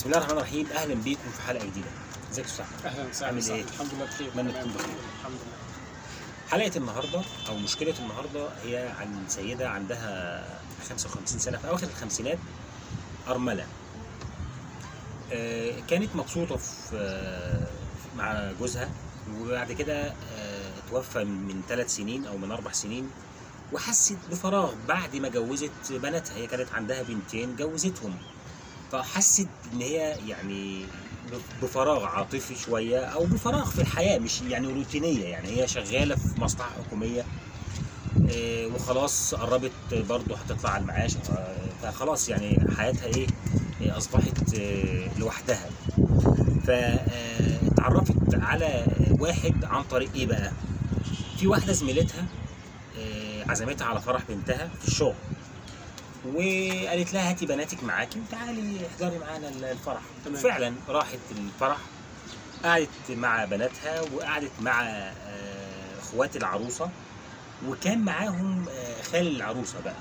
بسم الله الرحمن الرحيم، اهلا بيكم في حلقه جديده. ازيك يا استاذ احمد؟ اهلا وسهلا. عامل ايه؟ الحمد لله بخير. اتمنى تكون بخير. الحمد لله. حلقه النهارده او مشكله النهارده هي عن سيده عندها 55 سنه في اواخر الخمسينات، ارمله. كانت مبسوطه في مع جوزها، وبعد كده توفى من 3 سنين او من 4 سنين، وحست بفراغ بعد ما جوزت بناتها. هي كانت عندها بنتين جوزتهم، فحست ان هي يعني بفراغ عاطفي شويه او بفراغ في الحياه، مش يعني روتينيه. يعني هي شغاله في مصلحه حكوميه وخلاص قربت برضه هتطلع على المعاش، فخلاص يعني حياتها ايه، اصبحت لوحدها. فاتعرفت على واحد عن طريق ايه بقى؟ في واحده زميلتها عزمتها على فرح بنتها في الشغل، وقالت لها هاتي بناتك معاكي وتعالي احضري معانا الفرح. فعلا راحت الفرح، قعدت مع بناتها وقعدت مع اخوات العروسه، وكان معاهم خال العروسه بقى.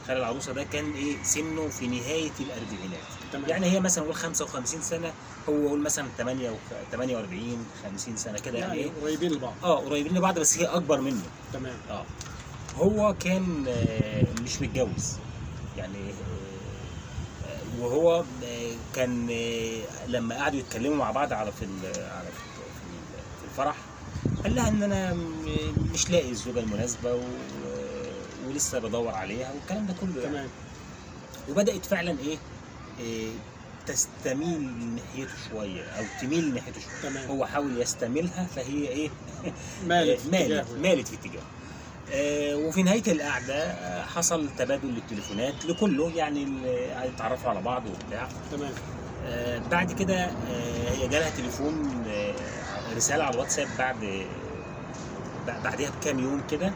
خال العروسه ده كان ايه، سنه في نهايه الاربعينات. يعني هي مثلا نقول 55 سنه، هو قول مثلا 48 50 سنه كده، يعني ايه، قريبين لبعض. قريبين لبعض، بس هي اكبر منه. تمام. هو كان مش متجوز يعني، وهو كان لما قعدوا يتكلموا مع بعض في الفرح، قال لها ان انا مش لاقي الزوجه المناسبه ولسه بدور عليها والكلام ده كله. تمام. وبدات فعلا ايه، تستميل ناحيته شويه او تميل ناحيته شويه. تمام. هو حاول يستميلها، فهي ايه، مالت في اتجاهه. وفي نهايه القعده حصل تبادل للتليفونات لكله، يعني اتعرفوا على بعض وبتاع. تمام. بعد كده هي جالها تليفون، رساله على الواتساب بعدها بكام يوم كده.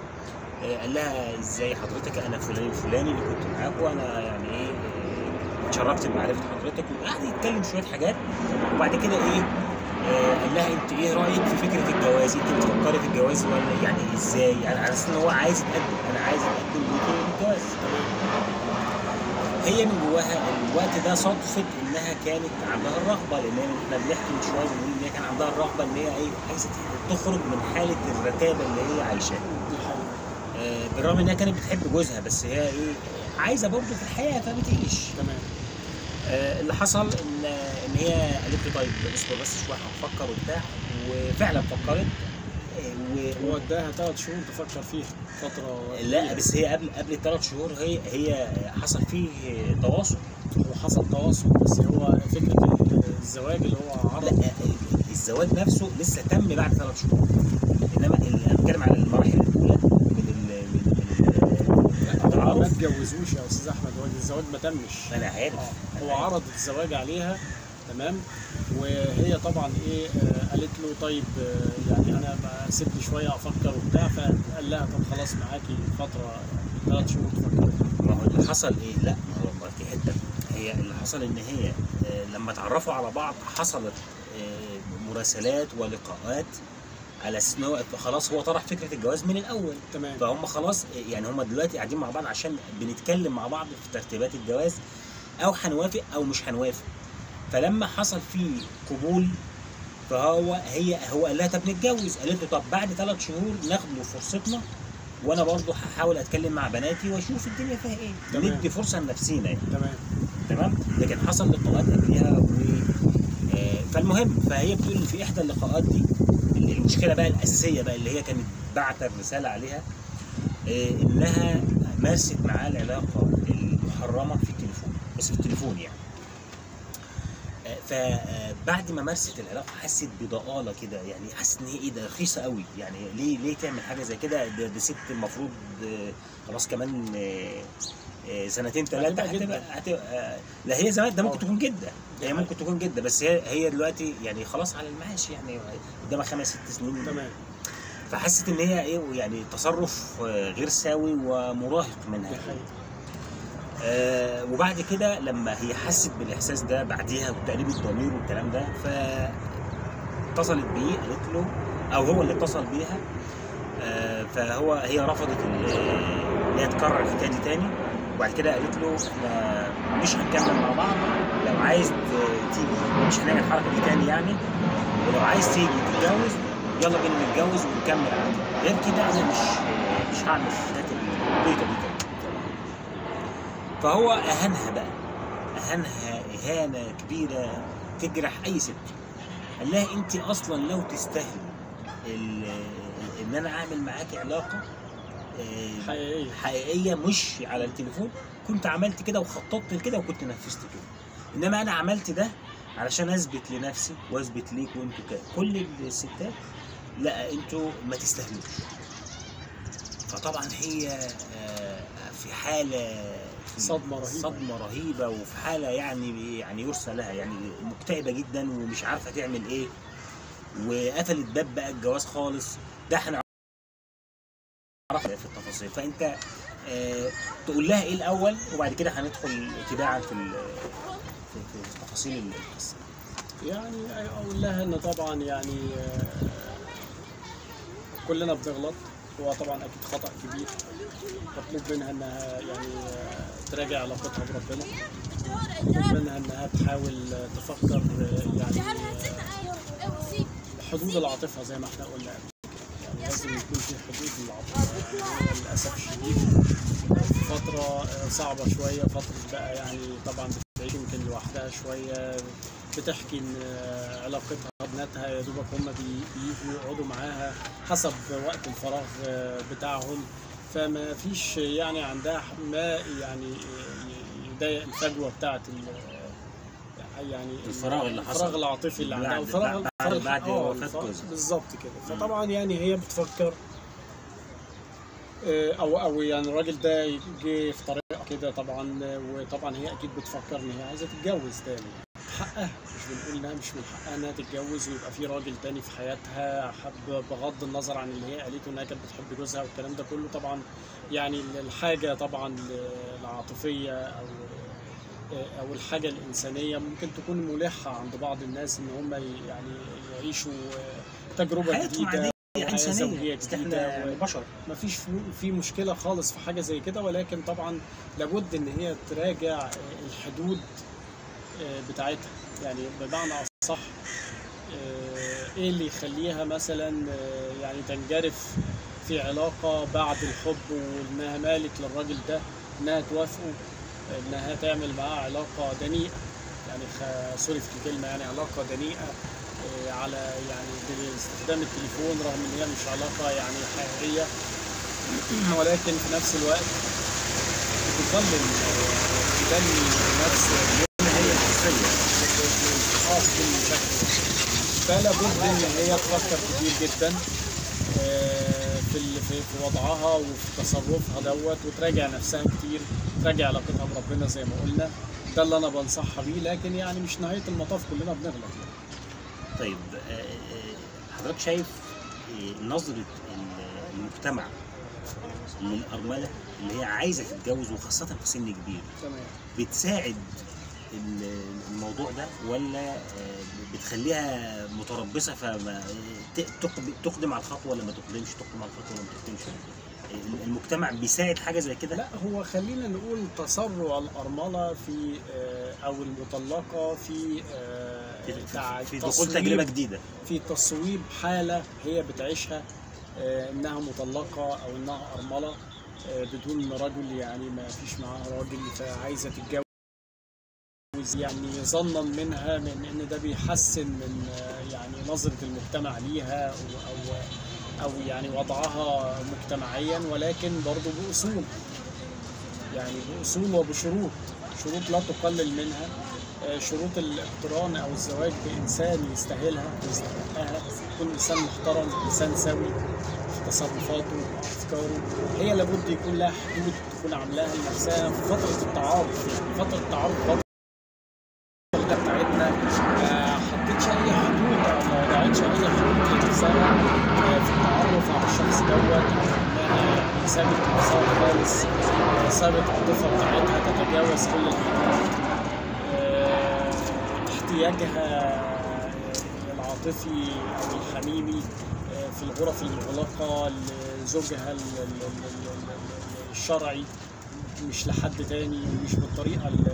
قال لها ازاي حضرتك، انا فلان الفلاني اللي كنت معاك، وانا يعني ايه اتشرفت بمعرفه حضرتك. وقعد يتكلم شويه حاجات، وبعد كده ايه، قال لها انت ايه رايك في فكره الجواز؟ انت بتفكري في الجواز ولا يعني ازاي؟ يعني على اساس ان هو عايز يتقدم، انا عايز اتقدم للجواز. هي من جواها الوقت ده صدفت انها كانت عندها الرغبه، لان احنا بنحكي من شويه بنقول ان هي كان عندها الرغبه ان هي ايه، عايزه تخرج من حاله الرتابه اللي هي عايشاها. بالرغم انها كانت بتحب جوزها، بس هي ايه، عايزه برضه في الحياه فبتعيش. تمام. اللي حصل ان هي قالت لي طيب اصبر بس شويه هنفكر وبتاع، وفعلا فكرت. هو اداها 3 شهور تفكر فيها فتره. لا بس هي قبل ال3 شهور هي حصل فيه تواصل. هو حصل تواصل، بس هو فكره الزواج اللي هو عرض. لا، الزواج نفسه لسه تم بعد 3 شهور، انما انا بتكلم على المراحل الاولى هو ما اتجوزوش يا استاذ احمد، هو الزواج ما تمش. انا عارف. هو عرض الزواج عليها، تمام، وهي طبعا ايه، قالت له طيب يعني انا سيبني شويه افكر وبتاع، فقال لها طب خلاص معاكي فتره 3 شهور تفكري. ما هو اللي حصل ايه، لا ما هو في حته، هي اللي حصل ان هي لما اتعرفوا على بعض حصلت مراسلات ولقاءات، على اساس ان هو خلاص هو طرح فكره الجواز من الاول. تمام. فهم خلاص يعني هم دلوقتي قاعدين مع بعض عشان بنتكلم مع بعض في ترتيبات الجواز، او هنوافق او مش هنوافق. فلما حصل فيه قبول، هو قال لها طب نتجوز. قالت له طب بعد 3 شهور ناخد فرصتنا، وانا برضه هحاول اتكلم مع بناتي واشوف الدنيا فيها ايه. تمام. ندي فرصه لنفسينا يعني. تمام. لكن حصل لقاءات قبلها فالمهم، فهي بتقول ان في احدى اللقاءات دي المشكله بقى الاساسيه بقى اللي هي كانت بعت الرساله عليها، انها مارست معاه العلاقه المحرمه في التليفون، بس في التليفون يعني. فبعد ما مارست العلاقه حست بضآلة كده، يعني حست ان هي ايه ده، رخيصه قوي. يعني ليه تعمل حاجه زي كده؟ ده ست المفروض خلاص كمان 2 3 هتبقى لا هي زمان ده ممكن تكون جده، هي ممكن تكون جده، بس هي دلوقتي يعني خلاص على المعاش، يعني قدامها 5 6 سنين. تمام. فحست ان هي ايه، يعني تصرف غير سوي ومراهق منها. وبعد كده لما هي حست بالاحساس ده بعديها وتأنيب الضمير والكلام ده، فاتصلت بيه، قالت له، او هو اللي اتصل بيها. هي رفضت ان هي تكرر الحكايه دي تاني، وبعد كده قالت له احنا مش هنكمل مع بعض، لو عايز تيجي مش هنعمل الحركه دي تاني يعني، ولو عايز تيجي تتجوز يلا بينا نتجوز ونكمل عادي، غير كده انا مش هعمل الحاجات البيضه دي تاني. فهو اهانها بقى، اهانها اهانه كبيره تجرح اي ست. قال لها انت اصلا لو تستاهلي ان انا اعمل معاكي علاقه حقيقيه مش على التليفون كنت عملت كده وخططت كده وكنت نفذت كده، انما انا عملت ده علشان اثبت لنفسي واثبت ليك وانتوا كل الستات لا انتوا ما تستاهلوش. فطبعا هي في حاله صدمه رهيبه وفي حاله يعني يرثى لها، يعني مكتئبه جدا ومش عارفه تعمل ايه، وقفلت باب بقى الجواز خالص. ده احنا في التفاصيل، فانت تقول لها ايه الاول وبعد كده هندخل تباعا في تفاصيل القصه. يعني اقول لها ان طبعا يعني كلنا بنغلط، هو طبعا اكيد خطأ كبير، مطلوب منها انها يعني تراجع علاقتها بربنا، مطلوب منها انها تحاول تفكر يعني حدود العاطفه زي ما احنا قلنا، يعني لازم يكون في حدود للعاطفه. يعني للاسف الشديد فتره صعبه شويه، فتره بقى يعني طبعا بتعيش يمكن لوحدها شويه، بتحكي ان علاقتها ببناتها يا دوبك هم بييجوا يقعدوا معاها حسب وقت الفراغ بتاعهم، فما فيش يعني عندها ما يعني يضايق الفجوه بتاعت يعني الفراغ اللي حصل، الفراغ العاطفي اللي عندها، الفراغ بعد وفاة جوزها بالظبط كده. فطبعا يعني هي بتفكر او يعني الراجل ده جه في طريقه كده طبعا، وطبعا هي اكيد بتفكر ان هي عايزه تتجوز تاني، حقها، مش بنقول انها مش من حقها انها تتجوز ويبقى في راجل تاني في حياتها، بغض النظر عن اللي هي قالته انها كانت بتحب جوزها والكلام ده كله. طبعا يعني الحاجه طبعا العاطفيه او الحاجه الانسانيه ممكن تكون ملحه عند بعض الناس ان هم يعني يعيشوا تجربه جديده، حياه زوجيه جديده، بشر، ما فيش في مشكله خالص في حاجه زي كده، ولكن طبعا لابد ان هي تراجع الحدود بتاعتها، يعني بمعنى اصح ايه اللي يخليها مثلا يعني تنجرف في علاقه بعد الحب وانها مالك للراجل ده، انها توافقه انها تعمل معاه علاقه دنيئه، يعني سوري في الكلمه، يعني علاقه دنيئه على يعني باستخدام التليفون، رغم ان هي مش علاقه يعني حقيقيه، ولكن في نفس الوقت بتظلم تبني نفس هي شخصيه بكل شكل. فلا بد ان هي تفكر كتير جدا في وضعها وفي تصرفها دوت، وتراجع نفسها كتير، تراجع علاقتها بربنا زي ما قلنا. ده اللي انا بنصحها بيه، لكن يعني مش نهايه المطاف، كلنا بنغلط يعني. طيب حضرتك شايف نظره المجتمع للارمله اللي هي عايزه تتجوز وخاصه في سن كبير تمام بتساعد الموضوع ده، ولا بتخليها متربصه فما تقدم على الخطوه ولا ما تقدمش، تقدم على الخطوه ولا ما تقدمش؟ المجتمع بيساعد حاجه زي كده؟ لا، هو خلينا نقول تسرع الارمله في او المطلقه في دخول تجربه جديده، في تصويب حاله هي بتعيشها، انها مطلقه او انها ارمله بدون رجل، يعني ما فيش معاها راجل فعايزه تتجوز، يعني ظنا منها من ان ده بيحسن من يعني نظره المجتمع ليها او يعني وضعها مجتمعيا، ولكن برضه باصول، يعني باصول وبشروط، شروط لا تقلل منها، شروط الاقتران او الزواج بانسان يستاهلها ويستحقها، يكون انسان محترم، انسان سوي في تصرفاته وافكاره. هي لابد يكون لها حدود تكون عاملاها لنفسها في فتره التعارف، يعني فتره التعارف بتاعتنا ما حطتش اي حدود او ما وضعتش اي حدود لنفسها في التعرف على الشخص دوت، انها يعني سابت نفسها خالص، سابت العاطفه بتاعتها تتجاوز كل الحدود، احتياجها العاطفي او الحميمي في الغرف المغلقه لزوجها الشرعي مش لحد تاني، ومش بالطريقه اللي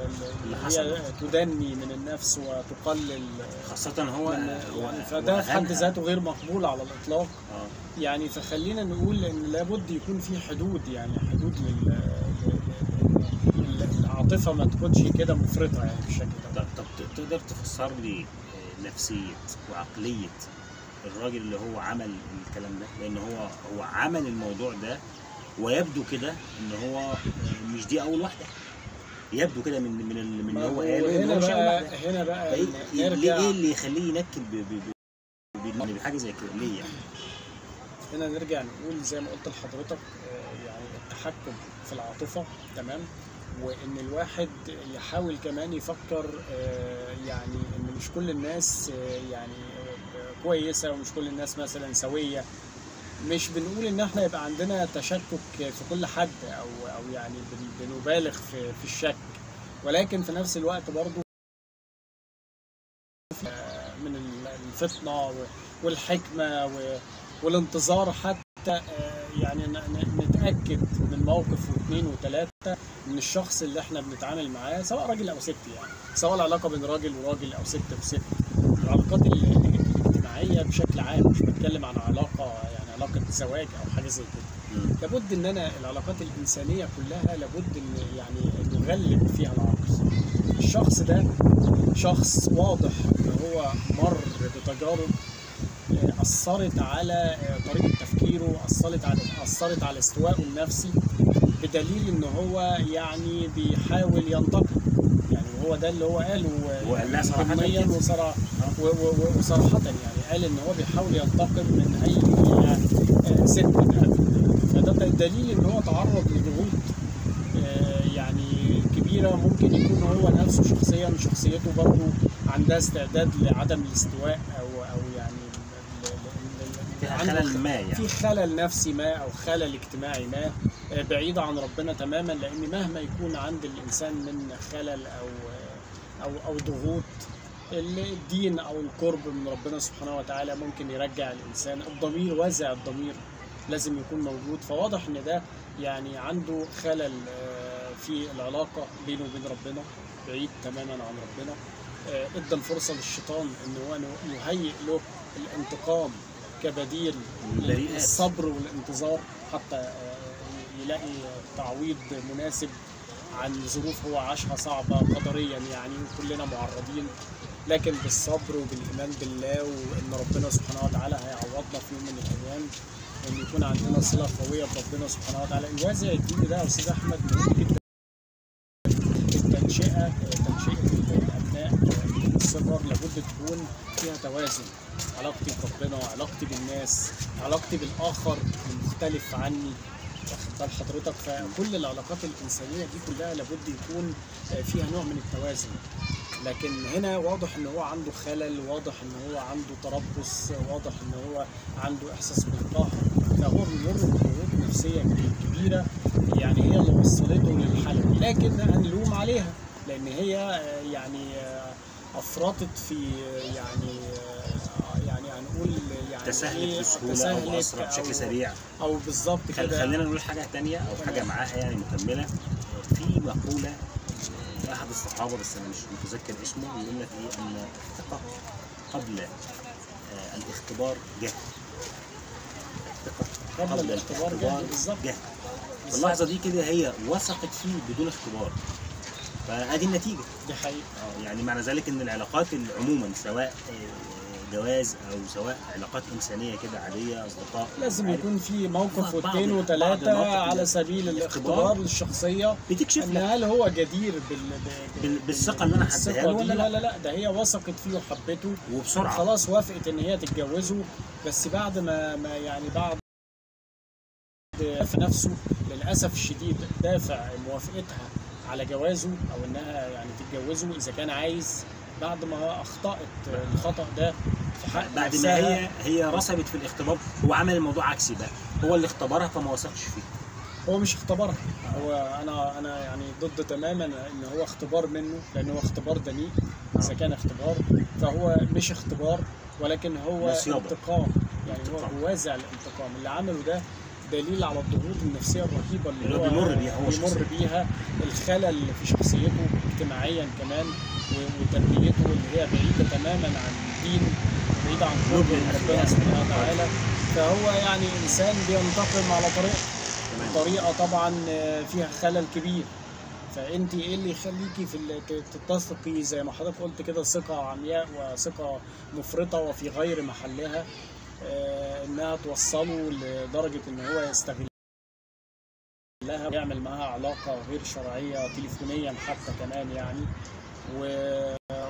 هي تدني من النفس وتقلل، خاصة هو يعني فده في حد ذاته غير مقبول على الاطلاق. يعني فخلينا نقول ان لابد يكون في حدود، يعني حدود العاطفه ما تكونش كده مفرطه يعني بالشكل ده. طب تقدر تفسر لي نفسية وعقلية الراجل اللي هو عمل الكلام ده؟ لان هو عمل الموضوع ده، ويبدو كده ان هو مش دي اول واحده، يبدو كده من اللي هو قاله ان هو مش اول واحده. هنا بقى نرجع ايه اللي يخليه ينكد بحاجه زي كده ليه يعني؟ هنا نرجع نقول زي ما قلت لحضرتك، يعني التحكم في العاطفه، تمام، وان الواحد يحاول كمان يفكر يعني ان مش كل الناس يعني كويسه، ومش كل الناس مثلا سويه. مش بنقول ان احنا يبقى عندنا تشكك في كل حد او يعني بنبالغ في الشك، ولكن في نفس الوقت برضو من الفطنه والحكمه والانتظار، حتى يعني نتاكد من موقف واثنين وثلاثه من الشخص اللي احنا بنتعامل معاه، سواء راجل او ست، يعني سواء العلاقه بين راجل وراجل او ست وست. العلاقات الاجتماعيه بشكل عام، مش بتكلم عن علاقه يعني علاقه زواج او حاجه زي كده. لابد ان انا العلاقات الانسانيه كلها لابد ان يعني نغلب فيها العقل. الشخص ده شخص واضح ان هو مر بتجارب اثرت على طريقه تفكيره، اثرت على استوائه النفسي، بدليل ان هو يعني بيحاول ينتقم. يعني هو ده اللي هو قاله ضمنيا وصراحه، يعني قال ان هو بيحاول ينتقم من اي ست بتقابله. فده دليل ان هو تعرض لضغوط يعني كبيره. ممكن يكون هو نفسه شخصيا شخصيته برضه عندها استعداد لعدم الاستواء، او يعني خلل ما، يعني في خلل نفسي ما او خلل اجتماعي ما بعيد عن ربنا تماما. لان مهما يكون عند الانسان من خلل او ضغوط، الدين او القرب من ربنا سبحانه وتعالى ممكن يرجع الانسان. الضمير، وازع الضمير لازم يكون موجود. فواضح ان ده يعني عنده خلل في العلاقه بينه وبين ربنا، بعيد تماما عن ربنا. ادى الفرصه للشيطان ان هو يهيئ له الانتقام كبديل للصبر والانتظار، حتى يلاقي تعويض مناسب عن ظروف هو عاشها صعبة قدريا يعني، وكلنا معرضين. لكن بالصبر وبالإيمان بالله، وإن ربنا سبحانه وتعالى هيعوضنا في يوم من الأيام، وإن يكون عندنا صلة قوية بربنا سبحانه وتعالى. الوازع الديني ده يا أستاذ أحمد مهم جدا. تنشئة الأبناء من الصغر لابد تكون فيها توازن. علاقتي بربنا، علاقتي بالناس، علاقتي بالآخر المختلف عني، واخد بال حضرتك؟ فكل العلاقات الإنسانية دي كلها لابد يكون فيها نوع من التوازن. لكن هنا واضح ان هو عنده خلل، واضح ان هو عنده تربص، واضح ان هو عنده احساس بالقهر. فهو بيمر بضغوط نفسيه كبيره، يعني هي اللي وصلته للحاله. لكن هنلوم عليها لان هي يعني افرطت في يعني هنقول يعني تسهلت بسهوله او اسرع بشكل سريع، او بالظبط كده. خلينا نقول حاجه ثانيه او حاجه معاها يعني مكمله. في مقوله احد الصحابه بس انا مش متذكر اسمه، يقول لك ايه؟ ان الثقه قبل الاختبار جهل. الثقه قبل الاختبار جهل. اللحظه دي كده هي وثقت فيه بدون اختبار، فادي النتيجه. دي حقيقه. يعني معنى ذلك ان العلاقات عموما، سواء جواز او سواء علاقات انسانيه كده عاديه، اصدقاء، لازم يكون في موقف واثنين وثلاثه على سبيل الاختبار للشخصيه، بتكشف ان هل هو جدير بالثقه اللي انا حاسسها له ولا لا. ده هي وثقت فيه وحبته وبسرعه خلاص وافقت ان هي تتجوزه. بس بعد ما يعني بعد في نفسه للاسف الشديد دافع موافقتها على جوازه او انها يعني تتجوزه اذا كان عايز، بعد ما اخطأت الخطأ ده في حق بعد ما هي رسبت في الاختبار. هو عمل الموضوع عكسي بقى، هو اللي اختبرها فما وثقش فيه. هو مش اختبرها، هو انا يعني ضد تماما ان هو اختبار منه، لان هو اختبار دنيء. اذا كان اختبار فهو مش اختبار، ولكن هو انتقام. يعني هو وازع الانتقام اللي عمله ده دليل على الضغوط النفسيه الرهيبه اللي هو بيمر بيها، الخلل في شخصيته اجتماعيا كمان، وتربيته اللي هي بعيده تماما عن الدين، بعيده عن قرب ربنا سبحانه وتعالى. فهو يعني انسان بينتقم على طريقه طبعا فيها خلل كبير. فانت ايه اللي يخليكي تثقي زي ما حضرتك قلت كده ثقه عمياء وثقه مفرطه وفي غير محلها، انها توصله لدرجه ان هو يستغلها ويعمل معاها علاقه غير شرعيه تليفونيا حتى كمان يعني،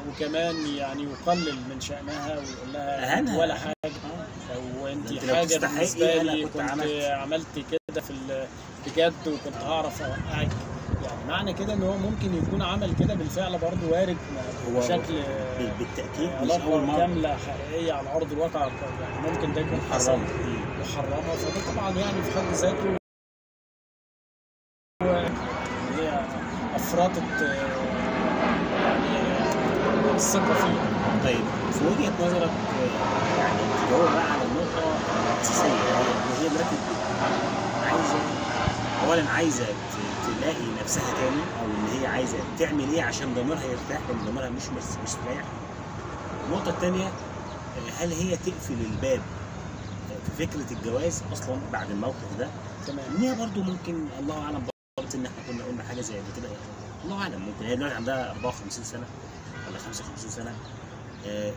وكمان يعني يقلل من شأنها ويقول لها انت ولا حاجه، وانت حاجه بالنسبه لي، كنت عملت كده بجد وكنت هعرف اوقعك. يعني معنى كده ان هو ممكن يكون عمل كده بالفعل برضه، وارد بشكل بالتاكيد مش علاقه اول مره كامله حقيقيه على ارض الواقع، يعني ممكن ده يكون حصل محرمه. فده طبعا يعني في حد ذاته هي افرطت يعني الثقه فيه. طيب في وجهه نظرك يعني تجاوب بقى على النقطه الاساسيه، هي دلوقتي عايزه تلاقي نفسها تاني، او ان هي عايزه تعمل ايه عشان ضميرها يرتاح، لان ضميرها مش مستريح. النقطه الثانيه، هل هي تقفل الباب في فكره الجواز اصلا بعد الموقف ده؟ تمام. ان هي برضه ممكن الله اعلم، ان احنا كنا قلنا حاجه زي كده يعني، الله اعلم ممكن هي دلوقتي عندها 54 سنه ولا 55 سنه،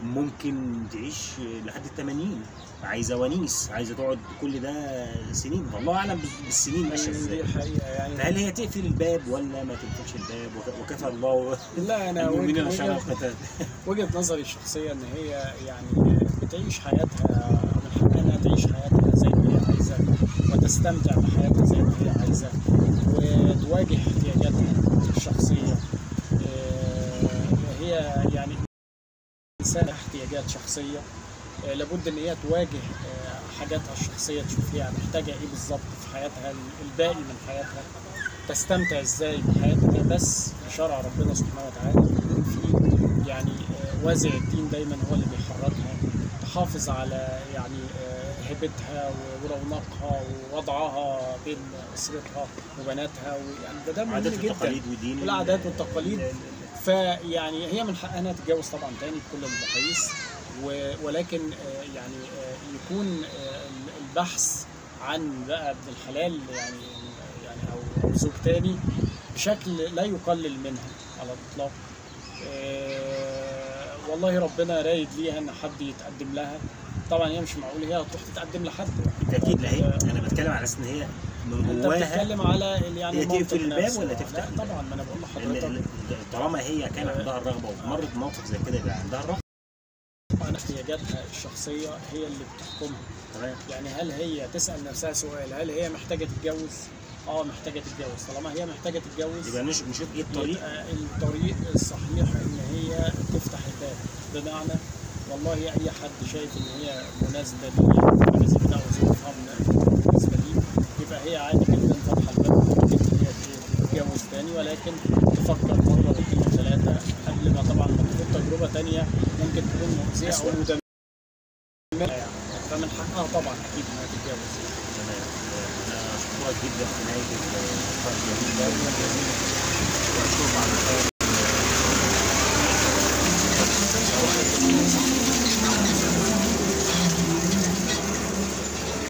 ممكن تعيش لحد ال80، عايزه ونيس، عايزه تقعد كل ده سنين، والله اعلم بالسنين ماشيه ازاي. دي حقيقه يعني. فهل هي تقفل الباب ولا ما تقفلش الباب؟ وكفى الله لا، انا وجهه نظري الشخصيه ان هي يعني بتعيش حياتها، من حقها انها تعيش حياتها زي ما هي عايزه، وتستمتع بحياتها زي ما هي عايزه، وتواجه احتياجاتها الشخصيه. هي يعني إنسان احتياجات شخصية، لابد إن هي تواجه حاجاتها الشخصية، تشوف هي محتاجة إيه بالظبط في حياتها الباقي من حياتها، تستمتع إزاي بحياتها بس بشرع ربنا سبحانه وتعالى، في يعني وازع الدين دايما هو اللي بيحركها، تحافظ على يعني هيبتها ورونقها ووضعها بين أسرتها وبناتها، ويعني ده مهم جدا، والعادات والتقاليد. فيعني هي من حقها انها تتجوز طبعا تاني بكل المقاييس، ولكن يعني يكون البحث عن بقى ابن الحلال يعني او زوج تاني بشكل لا يقلل منها على الاطلاق. والله ربنا رايد ليها ان حد يتقدم لها، طبعا هي مش معقول هي تروح تتقدم لحد بالتاكيد. لا، هي انا بتكلم على اساس ان هي من جواها، انت بتتكلم على يعني هي تقفل الباب ولا تفتح؟ لا طبعا، ما انا بقول لحضرتك طالما هي كان عندها الرغبه ومرت بموقف زي كده يبقى عندها الرغبه. طبعا احتياجاتها الشخصيه هي اللي بتحكمها. تمام. يعني هل هي تسال نفسها سؤال، هل هي محتاجه تتجوز؟ محتاجه تتجوز. طالما هي محتاجه تتجوز يبقى نشوف ايه الطريق الصحيح ان هي تفتح الباب، بمعنى والله اي حد شايف ان هي مناسبه ليه، مناسبه له وظروفها بالنسبه ليه، يبقى هي عادي جدا فاتحه الباب، ممكن هي تتجوز تاني، ولكن تفكر مره واثنين وثلاثه قبل ما طبعا تاخد تجربه تانيه ممكن تكون مؤذيه او مدمره يعني. فمن حقها طبعا اكيد انها تتجوز. تمام. انا اشكرك جدا في نهايه الحلقه الجميله، واشوفك على خير.